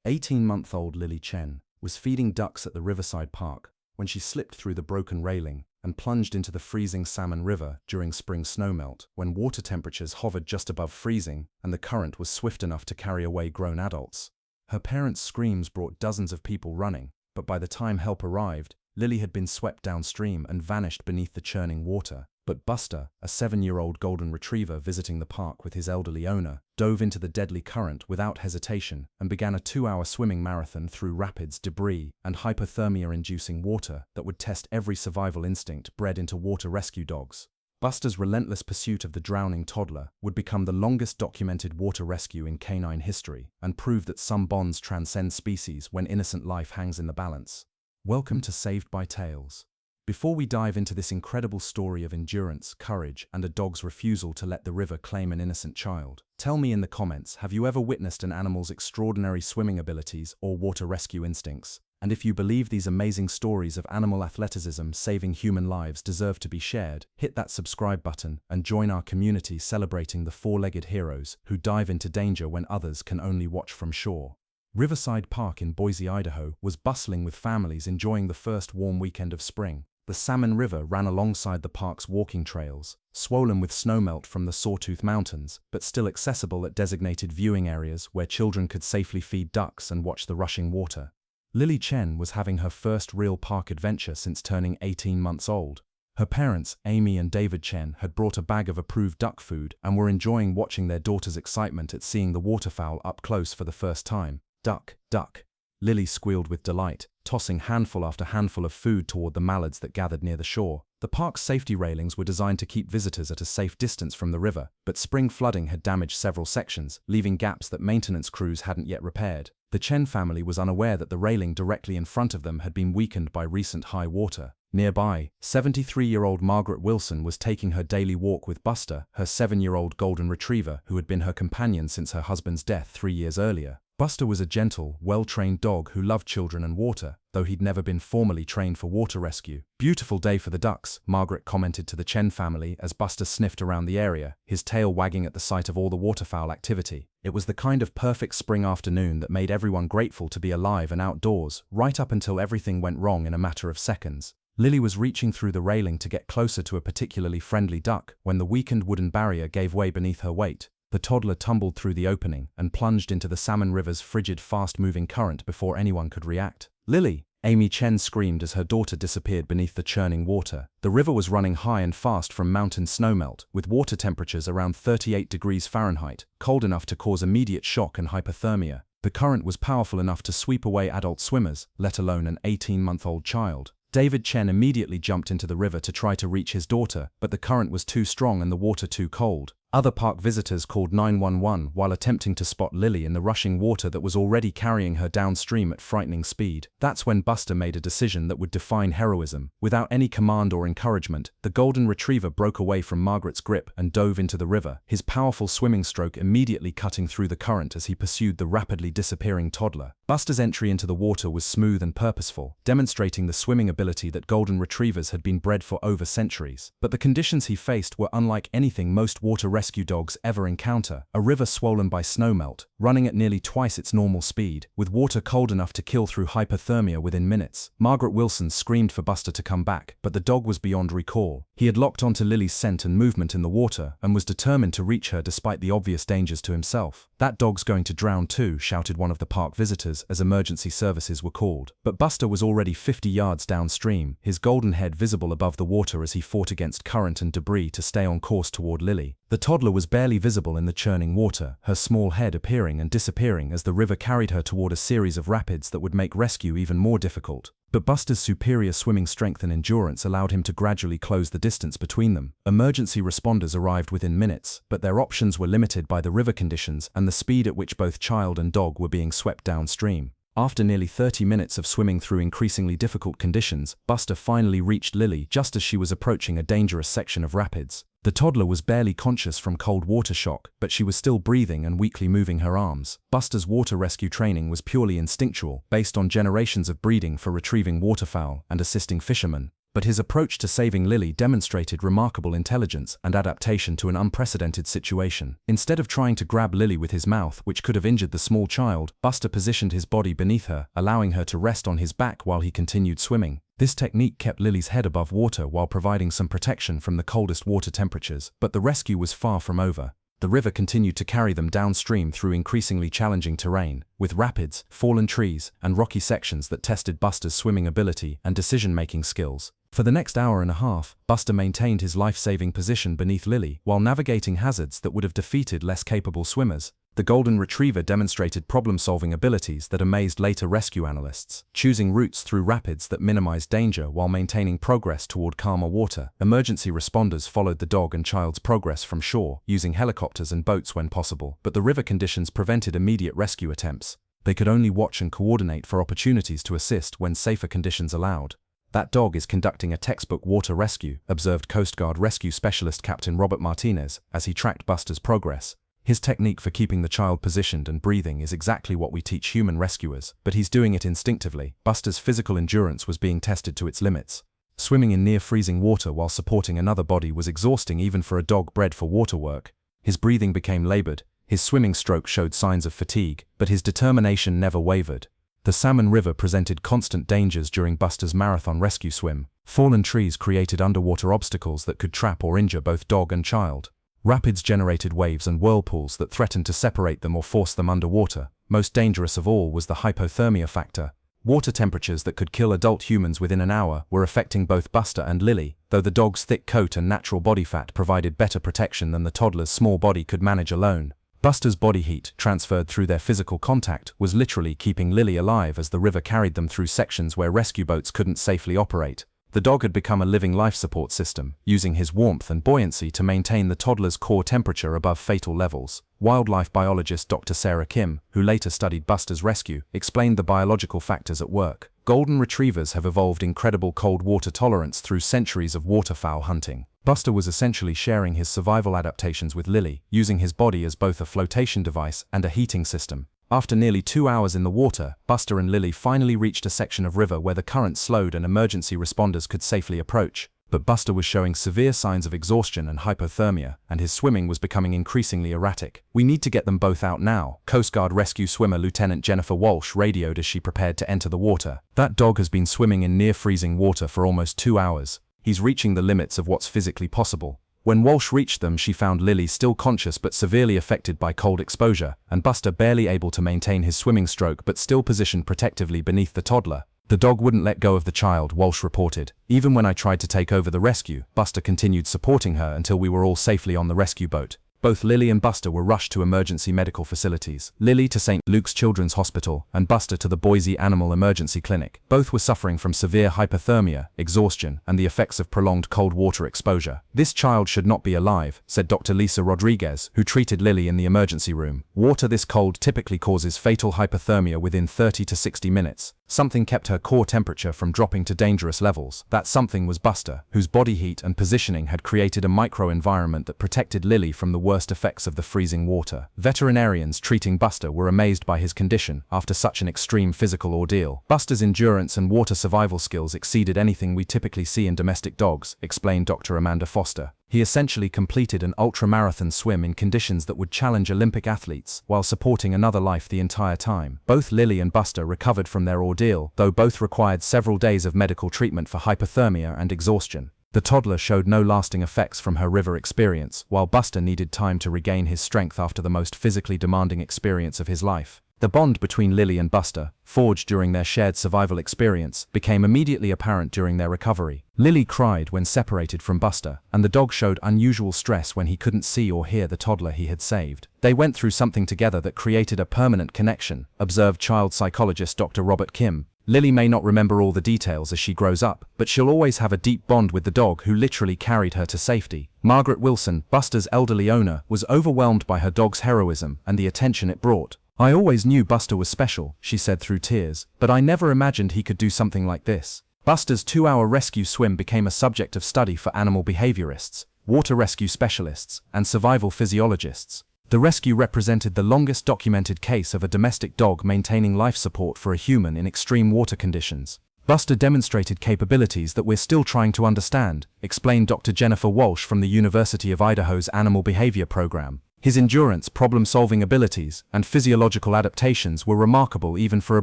18-month-old Lily Chen was feeding ducks at the Riverside Park when she slipped through the broken railing and plunged into the freezing Salmon River during spring snowmelt, when water temperatures hovered just above freezing and the current was swift enough to carry away grown adults. Her parents' screams brought dozens of people running, but by the time help arrived, Lily had been swept downstream and vanished beneath the churning water. But Buster, a 7-year-old golden retriever visiting the park with his elderly owner, dove into the deadly current without hesitation and began a 2-hour swimming marathon through rapids, debris, and hypothermia-inducing water that would test every survival instinct bred into water rescue dogs. Buster's relentless pursuit of the drowning toddler would become the longest documented water rescue in canine history and prove that some bonds transcend species when innocent life hangs in the balance. Welcome to Saved by Tales. Before we dive into this incredible story of endurance, courage, and a dog's refusal to let the river claim an innocent child, tell me in the comments, have you ever witnessed an animal's extraordinary swimming abilities or water rescue instincts? And if you believe these amazing stories of animal athleticism saving human lives deserve to be shared, hit that subscribe button and join our community celebrating the four-legged heroes who dive into danger when others can only watch from shore. Riverside Park in Boise, Idaho was bustling with families enjoying the first warm weekend of spring. The Salmon River ran alongside the park's walking trails, swollen with snowmelt from the Sawtooth Mountains, but still accessible at designated viewing areas where children could safely feed ducks and watch the rushing water. Lily Chen was having her first real park adventure since turning 18 months old. Her parents, Amy and David Chen, had brought a bag of approved duck food and were enjoying watching their daughter's excitement at seeing the waterfowl up close for the first time. "Duck, duck," Lily squealed with delight, tossing handful after handful of food toward the mallards that gathered near the shore. The park's safety railings were designed to keep visitors at a safe distance from the river, but spring flooding had damaged several sections, leaving gaps that maintenance crews hadn't yet repaired. The Chen family was unaware that the railing directly in front of them had been weakened by recent high water. Nearby, 73-year-old Margaret Wilson was taking her daily walk with Buster, her 7-year-old golden retriever who had been her companion since her husband's death 3 years earlier. Buster was a gentle, well-trained dog who loved children and water, though he'd never been formally trained for water rescue. "Beautiful day for the ducks," Margaret commented to the Chen family as Buster sniffed around the area, his tail wagging at the sight of all the waterfowl activity. It was the kind of perfect spring afternoon that made everyone grateful to be alive and outdoors, right up until everything went wrong in a matter of seconds. Lily was reaching through the railing to get closer to a particularly friendly duck when the weakened wooden barrier gave way beneath her weight. The toddler tumbled through the opening and plunged into the Salmon River's frigid, fast-moving current before anyone could react. "Lily!" Amy Chen screamed as her daughter disappeared beneath the churning water. The river was running high and fast from mountain snowmelt, with water temperatures around 38 degrees Fahrenheit, cold enough to cause immediate shock and hypothermia. The current was powerful enough to sweep away adult swimmers, let alone an 18-month-old child. David Chen immediately jumped into the river to try to reach his daughter, but the current was too strong and the water too cold. Other park visitors called 911 while attempting to spot Lily in the rushing water that was already carrying her downstream at frightening speed. That's when Buster made a decision that would define heroism. Without any command or encouragement, the golden retriever broke away from Margaret's grip and dove into the river, his powerful swimming stroke immediately cutting through the current as he pursued the rapidly disappearing toddler. Buster's entry into the water was smooth and purposeful, demonstrating the swimming ability that golden retrievers had been bred for over centuries. But the conditions he faced were unlike anything most water rescue dogs ever encounter. A river swollen by snowmelt, running at nearly twice its normal speed, with water cold enough to kill through hypothermia within minutes. Margaret Wilson screamed for Buster to come back, but the dog was beyond recall. He had locked onto Lily's scent and movement in the water and was determined to reach her despite the obvious dangers to himself. "That dog's going to drown too," shouted one of the park visitors as emergency services were called. But Buster was already 50 yards downstream, his golden head visible above the water as he fought against current and debris to stay on course toward Lily. The toddler was barely visible in the churning water, her small head appearing and disappearing as the river carried her toward a series of rapids that would make rescue even more difficult. But Buster's superior swimming strength and endurance allowed him to gradually close the distance between them. Emergency responders arrived within minutes, but their options were limited by the river conditions and the speed at which both child and dog were being swept downstream. After nearly 30 minutes of swimming through increasingly difficult conditions, Buster finally reached Lily just as she was approaching a dangerous section of rapids. The toddler was barely conscious from cold water shock, but she was still breathing and weakly moving her arms. Buster's water rescue training was purely instinctual, based on generations of breeding for retrieving waterfowl and assisting fishermen. But his approach to saving Lily demonstrated remarkable intelligence and adaptation to an unprecedented situation. Instead of trying to grab Lily with his mouth, which could have injured the small child, Buster positioned his body beneath her, allowing her to rest on his back while he continued swimming. This technique kept Lily's head above water while providing some protection from the coldest water temperatures. But the rescue was far from over. The river continued to carry them downstream through increasingly challenging terrain, with rapids, fallen trees, and rocky sections that tested Buster's swimming ability and decision-making skills. For the next hour and a half, Buster maintained his life-saving position beneath Lily while navigating hazards that would have defeated less capable swimmers. The golden retriever demonstrated problem-solving abilities that amazed later rescue analysts, choosing routes through rapids that minimized danger while maintaining progress toward calmer water. Emergency responders followed the dog and child's progress from shore, using helicopters and boats when possible, but the river conditions prevented immediate rescue attempts. They could only watch and coordinate for opportunities to assist when safer conditions allowed. "That dog is conducting a textbook water rescue," observed Coast Guard Rescue Specialist Captain Robert Martinez as he tracked Buster's progress. "His technique for keeping the child positioned and breathing is exactly what we teach human rescuers, but he's doing it instinctively." Buster's physical endurance was being tested to its limits. Swimming in near-freezing water while supporting another body was exhausting even for a dog bred for water work. His breathing became labored, his swimming stroke showed signs of fatigue, but his determination never wavered. The Salmon River presented constant dangers during Buster's marathon rescue swim. Fallen trees created underwater obstacles that could trap or injure both dog and child. Rapids generated waves and whirlpools that threatened to separate them or force them underwater. Most dangerous of all was the hypothermia factor. Water temperatures that could kill adult humans within an hour were affecting both Buster and Lily, though the dog's thick coat and natural body fat provided better protection than the toddler's small body could manage alone. Buster's body heat, transferred through their physical contact, was literally keeping Lily alive as the river carried them through sections where rescue boats couldn't safely operate. The dog had become a living life support system, using his warmth and buoyancy to maintain the toddler's core temperature above fatal levels. Wildlife biologist Dr. Sarah Kim, who later studied Buster's rescue, explained the biological factors at work. Golden retrievers have evolved incredible cold water tolerance through centuries of waterfowl hunting. Buster was essentially sharing his survival adaptations with Lily, using his body as both a flotation device and a heating system. After nearly 2 hours in the water, Buster and Lily finally reached a section of river where the current slowed and emergency responders could safely approach. But Buster was showing severe signs of exhaustion and hypothermia, and his swimming was becoming increasingly erratic. "We need to get them both out now," Coast Guard rescue swimmer Lieutenant Jennifer Walsh radioed as she prepared to enter the water. "That dog has been swimming in near-freezing water for almost 2 hours. He's reaching the limits of what's physically possible." When Walsh reached them, she found Lily still conscious but severely affected by cold exposure, and Buster barely able to maintain his swimming stroke but still positioned protectively beneath the toddler. "The dog wouldn't let go of the child," Walsh reported. "Even when I tried to take over the rescue, Buster continued supporting her until we were all safely on the rescue boat." Both Lily and Buster were rushed to emergency medical facilities. Lily to St. Luke's Children's Hospital and Buster to the Boise Animal Emergency Clinic. Both were suffering from severe hypothermia, exhaustion, and the effects of prolonged cold water exposure. "This child should not be alive," said Dr. Lisa Rodriguez, who treated Lily in the emergency room. "Water this cold typically causes fatal hypothermia within 30 to 60 minutes. Something kept her core temperature from dropping to dangerous levels. That something was Buster, whose body heat and positioning had created a microenvironment that protected Lily from the worst effects of the freezing water." Veterinarians treating Buster were amazed by his condition after such an extreme physical ordeal. "Buster's endurance and water survival skills exceeded anything we typically see in domestic dogs," explained Dr. Amanda Foster. "He essentially completed an ultramarathon swim in conditions that would challenge Olympic athletes, while supporting another life the entire time." Both Lily and Buster recovered from their ordeal, though both required several days of medical treatment for hypothermia and exhaustion. The toddler showed no lasting effects from her river experience, while Buster needed time to regain his strength after the most physically demanding experience of his life. The bond between Lily and Buster, forged during their shared survival experience, became immediately apparent during their recovery. Lily cried when separated from Buster, and the dog showed unusual stress when he couldn't see or hear the toddler he had saved. "They went through something together that created a permanent connection," observed child psychologist Dr. Robert Kim. "Lily may not remember all the details as she grows up, but she'll always have a deep bond with the dog who literally carried her to safety." Margaret Wilson, Buster's elderly owner, was overwhelmed by her dog's heroism and the attention it brought. "I always knew Buster was special," she said through tears, "but I never imagined he could do something like this." Buster's 2-hour rescue swim became a subject of study for animal behaviorists, water rescue specialists, and survival physiologists. The rescue represented the longest documented case of a domestic dog maintaining life support for a human in extreme water conditions. Buster demonstrated capabilities that we're still trying to understand, explained Dr. Jennifer Walsh from the University of Idaho's Animal Behavior Program. His endurance, problem-solving abilities, and physiological adaptations were remarkable even for a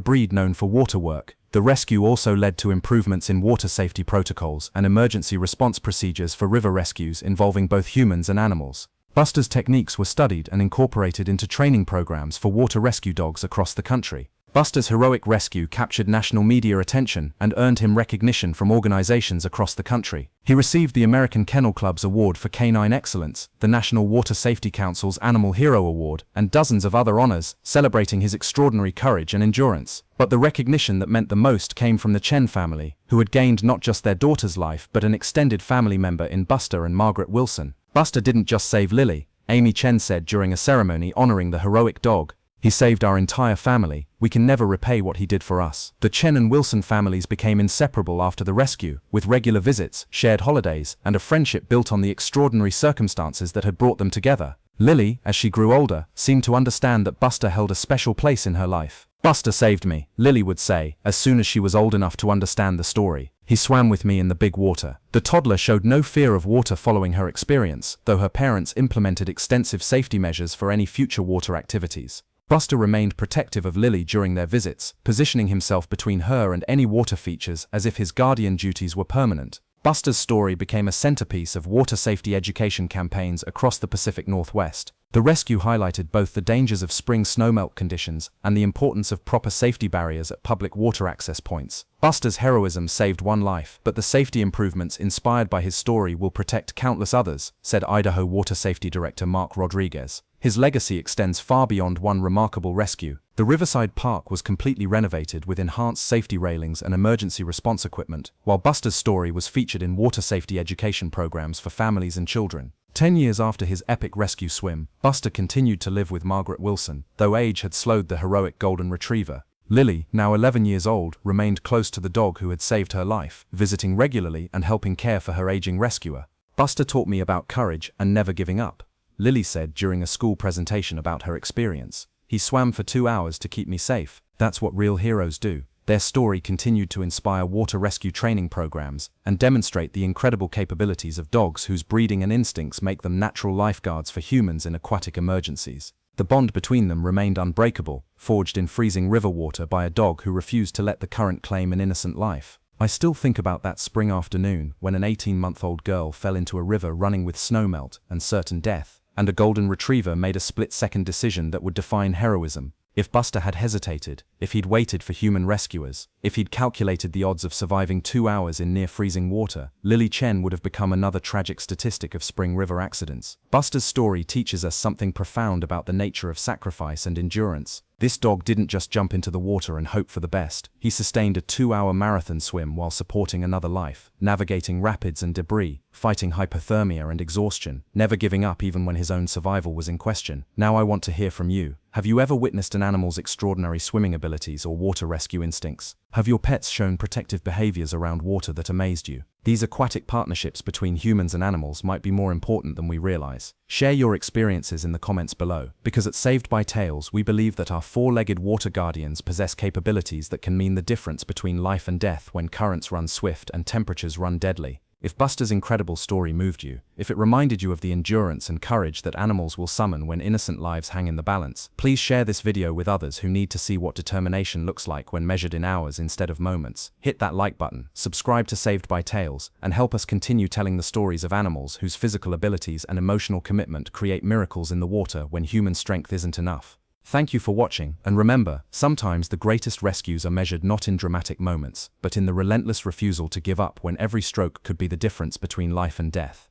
breed known for water work. The rescue also led to improvements in water safety protocols and emergency response procedures for river rescues involving both humans and animals. Buster's techniques were studied and incorporated into training programs for water rescue dogs across the country. Buster's heroic rescue captured national media attention and earned him recognition from organizations across the country. He received the American Kennel Club's Award for Canine Excellence, the National Water Safety Council's Animal Hero Award, and dozens of other honors, celebrating his extraordinary courage and endurance. But the recognition that meant the most came from the Chen family, who had gained not just their daughter's life but an extended family member in Buster and Margaret Wilson. Buster didn't just save Lily, Amy Chen said during a ceremony honoring the heroic dog. He saved our entire family. We can never repay what he did for us. The Chen and Wilson families became inseparable after the rescue, with regular visits, shared holidays, and a friendship built on the extraordinary circumstances that had brought them together. Lily, as she grew older, seemed to understand that Buster held a special place in her life. Buster saved me, Lily would say, as soon as she was old enough to understand the story. He swam with me in the big water. The toddler showed no fear of water following her experience, though her parents implemented extensive safety measures for any future water activities. Buster remained protective of Lily during their visits, positioning himself between her and any water features as if his guardian duties were permanent. Buster's story became a centerpiece of water safety education campaigns across the Pacific Northwest. The rescue highlighted both the dangers of spring snowmelt conditions and the importance of proper safety barriers at public water access points. Buster's heroism saved one life, but the safety improvements inspired by his story will protect countless others, said Idaho Water Safety Director Mark Rodriguez. His legacy extends far beyond one remarkable rescue. The Riverside Park was completely renovated with enhanced safety railings and emergency response equipment, while Buster's story was featured in water safety education programs for families and children. 10 years after his epic rescue swim, Buster continued to live with Margaret Wilson, though age had slowed the heroic golden retriever. Lily, now 11 years old, remained close to the dog who had saved her life, visiting regularly and helping care for her aging rescuer. Buster taught me about courage and never giving up, Lily said during a school presentation about her experience. He swam for 2 hours to keep me safe. That's what real heroes do. Their story continued to inspire water rescue training programs and demonstrate the incredible capabilities of dogs whose breeding and instincts make them natural lifeguards for humans in aquatic emergencies. The bond between them remained unbreakable, forged in freezing river water by a dog who refused to let the current claim an innocent life. I still think about that spring afternoon when an 18-month-old girl fell into a river running with snowmelt and certain death, and a golden retriever made a split-second decision that would define heroism. If Buster had hesitated, if he'd waited for human rescuers, if he'd calculated the odds of surviving 2 hours in near-freezing water, Lily Chen would have become another tragic statistic of spring river accidents. Buster's story teaches us something profound about the nature of sacrifice and endurance. This dog didn't just jump into the water and hope for the best. He sustained a 2-hour marathon swim while supporting another life, navigating rapids and debris, fighting hypothermia and exhaustion, never giving up even when his own survival was in question. Now I want to hear from you. Have you ever witnessed an animal's extraordinary swimming abilities or water rescue instincts? Have your pets shown protective behaviors around water that amazed you? These aquatic partnerships between humans and animals might be more important than we realize. Share your experiences in the comments below, because at Saved by Tales we believe that our four-legged water guardians possess capabilities that can mean the difference between life and death when currents run swift and temperatures run deadly. If Buster's incredible story moved you, if it reminded you of the endurance and courage that animals will summon when innocent lives hang in the balance, please share this video with others who need to see what determination looks like when measured in hours instead of moments. Hit that like button, subscribe to Saved by Tales, and help us continue telling the stories of animals whose physical abilities and emotional commitment create miracles in the water when human strength isn't enough. Thank you for watching, and remember, sometimes the greatest rescues are measured not in dramatic moments, but in the relentless refusal to give up when every stroke could be the difference between life and death.